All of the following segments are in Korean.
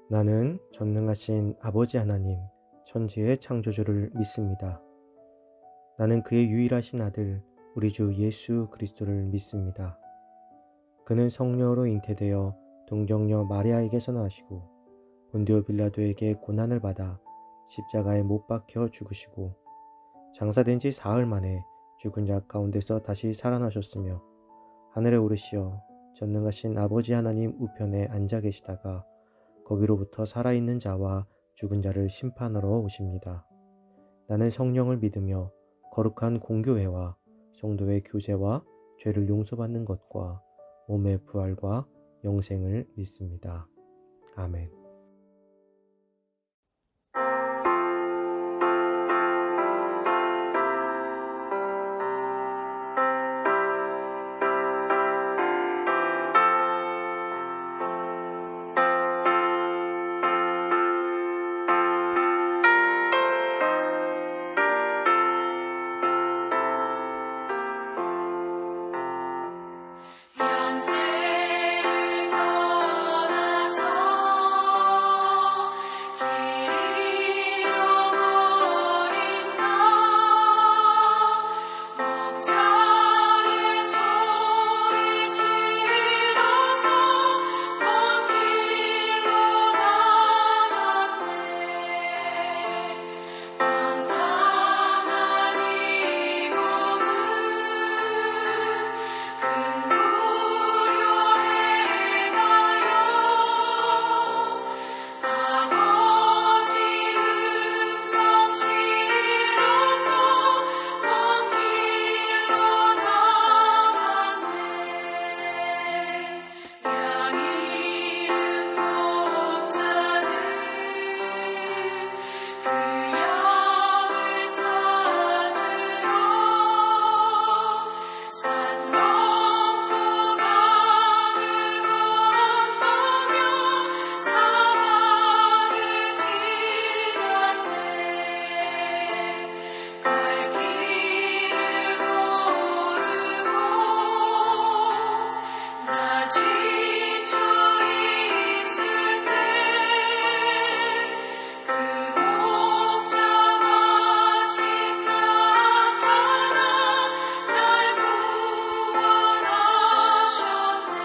나는 전능하신 아버지 하나님, 천지의 창조주를 믿습니다. 나는 그의 유일하신 아들, 우리 주 예수 그리스도를 믿습니다. 그는 성령으로 잉태되어 동정녀 마리아에게서 나시고 본디오 빌라도에게 고난을 받아 십자가에 못 박혀 죽으시고 장사된 지 사흘 만에 죽은 자 가운데서 다시 살아나셨으며 하늘에 오르시어 전능하신 아버지 하나님 우편에 앉아 계시다가 거기로부터 살아있는 자와 죽은 자를 심판하러 오십니다. 나는 성령을 믿으며 거룩한 공교회와 성도의 교제와 죄를 용서받는 것과 몸의 부활과 영생을 믿습니다. 아멘. 양떼를 떠나서 길 잃어버린 나 목자의 소리 지르서 먼 길로 나갔네. 방탕한 이 몸은 큰 부요에 가요. 아버지 음성 실어서 먼 길로 나갔네. 양 잃은 목자는 그 양을 찾으러 산 넘고 강을 건너며 사막을 지났네. 갈 길을 모르고 나 지쳐 있을 때 그 목자 마침 나타나 날 구원하셨네.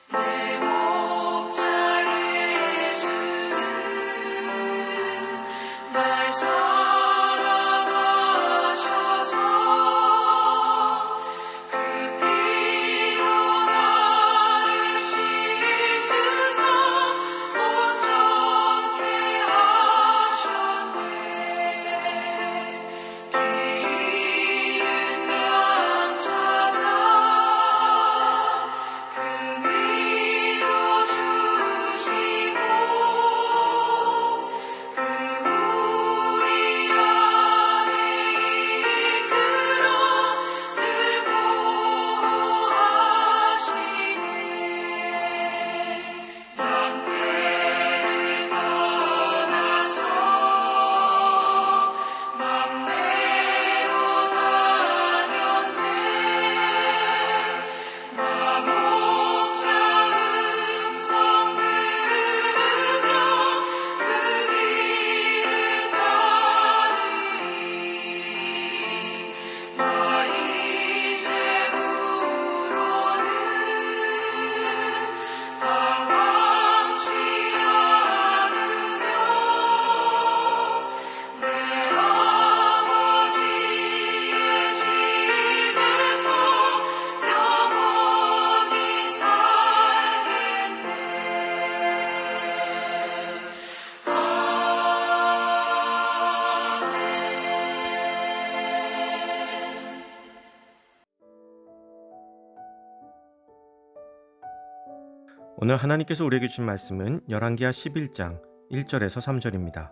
내 목자 예수는 날 사랑하셔서 그 피로 나를 씻으사 온전케 하셨네. 길 잃은 양 찾아 그 위로 주시고 그 우리 안에 이끌어 늘 보호하시네. 양떼를 떠나서 맘대로 다녔네. 나 목자 음성 들으며 그 길을 따르리. 나 이제후로는 방황치 않으며 내 아버지의 집에서 영원히 살겠네. 아멘. 오늘 하나님께서 우리에게 주신 말씀은 열왕기하 11장 1절에서 3절입니다.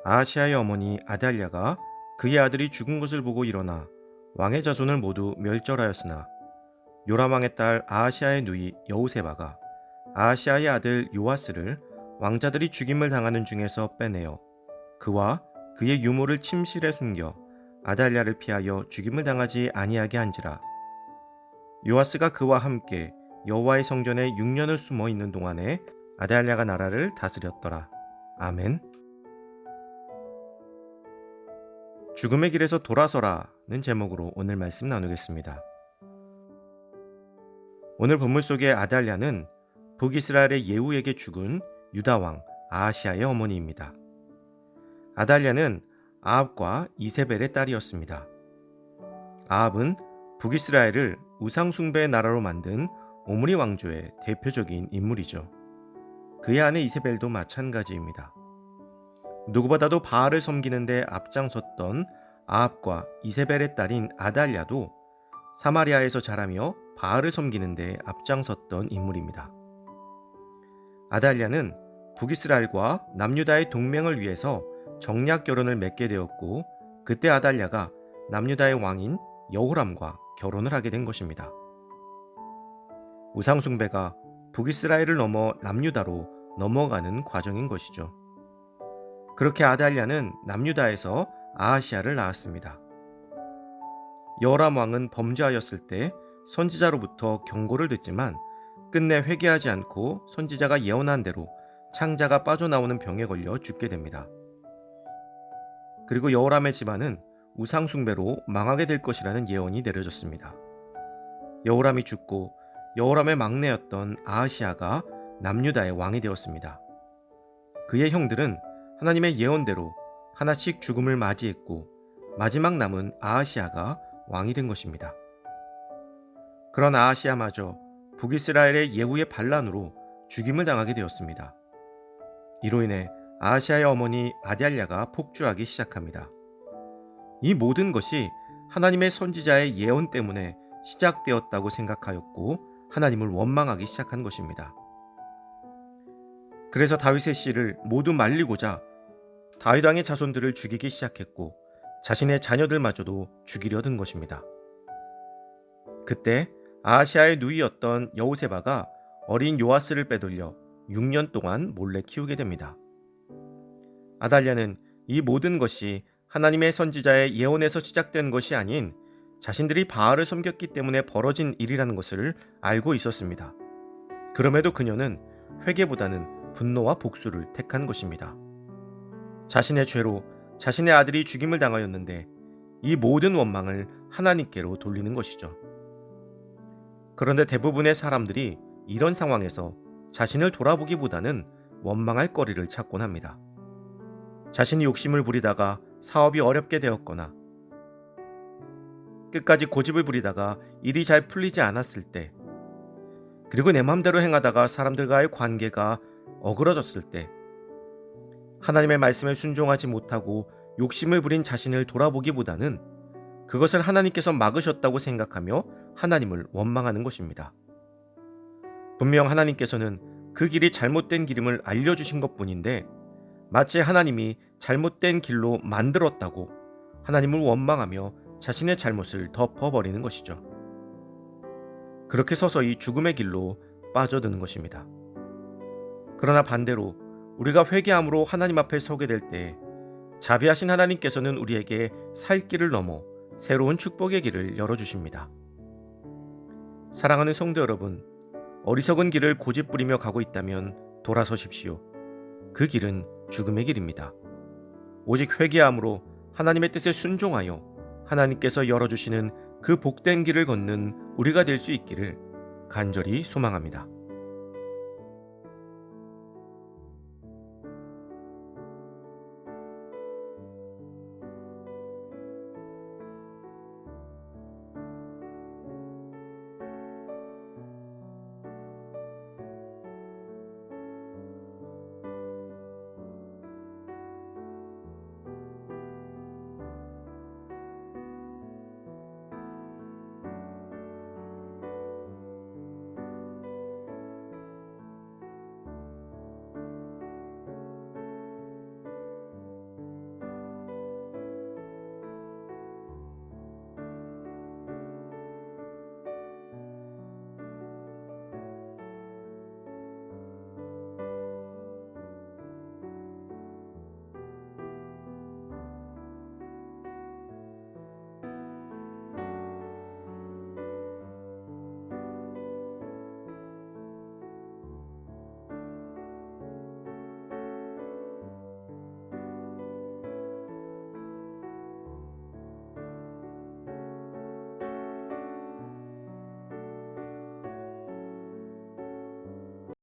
아하시아의 어머니 아달랴가 그의 아들이 죽은 것을 보고 일어나 왕의 자손을 모두 멸절하였으나 요람 왕의 딸 아하시아의 누이 여우세바가 아하시아의 아들 요아스를 왕자들이 죽임을 당하는 중에서 빼내어 그와 그의 유모를 침실에 숨겨 아달랴를 피하여 죽임을 당하지 아니하게 한지라. 요아스가 그와 함께 여호와의 성전에 6년을 숨어 있는 동안에 아달랴가 나라를 다스렸더라. 아멘. 죽음의 길에서 돌아서라는 제목으로 오늘 말씀 나누겠습니다. 오늘 본문 속의 아달랴는 북이스라엘의 예후에게 죽은 유다왕 아하시아의 어머니입니다. 아달랴는 아합과 이세벨의 딸이었습니다. 아합은 북이스라엘을 우상숭배의 나라로 만든 오므리 왕조의 대표적인 인물이죠. 그의 아내 이세벨도 마찬가지입니다. 누구보다도 바알을 섬기는 데 앞장섰던 아합과 이세벨의 딸인 아달랴도 사마리아에서 자라며 바알을 섬기는 데 앞장섰던 인물입니다. 아달랴는 북이스라엘과 남유다의 동맹을 위해서 정략 결혼을 맺게 되었고 그때 아달랴가 남유다의 왕인 여호람과 결혼을 하게 된 것입니다. 우상숭배가 북이스라엘을 넘어 남유다로 넘어가는 과정인 것이죠. 그렇게 아달랴는 남유다에서 아하시아를 낳았습니다. 여호람 왕은 범죄하였을 때 선지자로부터 경고를 듣지만 끝내 회개하지 않고 선지자가 예언한 대로 창자가 빠져나오는 병에 걸려 죽게 됩니다. 그리고 여호람의 집안은 우상숭배로 망하게 될 것이라는 예언이 내려졌습니다. 여호람이 죽고 여호람의 막내였던 아하시아가 남유다의 왕이 되었습니다. 그의 형들은 하나님의 예언대로 하나씩 죽음을 맞이했고 마지막 남은 아하시아가 왕이 된 것입니다. 그런 아하시아마저 북이스라엘의 예후의 반란으로 죽임을 당하게 되었습니다. 이로 인해 아하시아의 어머니 아달랴가 폭주하기 시작합니다. 이 모든 것이 하나님의 선지자의 예언 때문에 시작되었다고 생각하였고 하나님을 원망하기 시작한 것입니다. 그래서 다윗의 씨를 모두 말리고자 다윗 왕의 자손들을 죽이기 시작했고 자신의 자녀들마저도 죽이려 든 것입니다. 그때 아하시아의 누이였던 여우세바가 어린 요아스를 빼돌려 6년 동안 몰래 키우게 됩니다. 아달랴는 이 모든 것이 하나님의 선지자의 예언에서 시작된 것이 아닌 자신들이 바알을 섬겼기 때문에 벌어진 일이라는 것을 알고 있었습니다. 그럼에도 그녀는 회개보다는 분노와 복수를 택한 것입니다. 자신의 죄로 자신의 아들이 죽임을 당하였는데 이 모든 원망을 하나님께로 돌리는 것이죠. 그런데 대부분의 사람들이 이런 상황에서 자신을 돌아보기보다는 원망할 거리를 찾곤 합니다. 자신이 욕심을 부리다가 사업이 어렵게 되었거나 끝까지 고집을 부리다가 일이 잘 풀리지 않았을 때, 그리고 내 마음대로 행하다가 사람들과의 관계가 어그러졌을 때, 하나님의 말씀에 순종하지 못하고 욕심을 부린 자신을 돌아보기보다는 그것을 하나님께서 막으셨다고 생각하며 하나님을 원망하는 것입니다. 분명 하나님께서는 그 길이 잘못된 길임을 알려주신 것뿐인데 마치 하나님이 잘못된 길로 만들었다고 하나님을 원망하며 자신의 잘못을 덮어버리는 것이죠. 그렇게 서서히 죽음의 길로 빠져드는 것입니다. 그러나 반대로 우리가 회개함으로 하나님 앞에 서게 될 때 자비하신 하나님께서는 우리에게 살 길을 넘어 새로운 축복의 길을 열어주십니다. 사랑하는 성도 여러분, 어리석은 길을 고집부리며 가고 있다면 돌아서십시오. 그 길은 죽음의 길입니다. 오직 회개함으로 하나님의 뜻에 순종하여 하나님께서 열어주시는 그 복된 길을 걷는 우리가 될 수 있기를 간절히 소망합니다.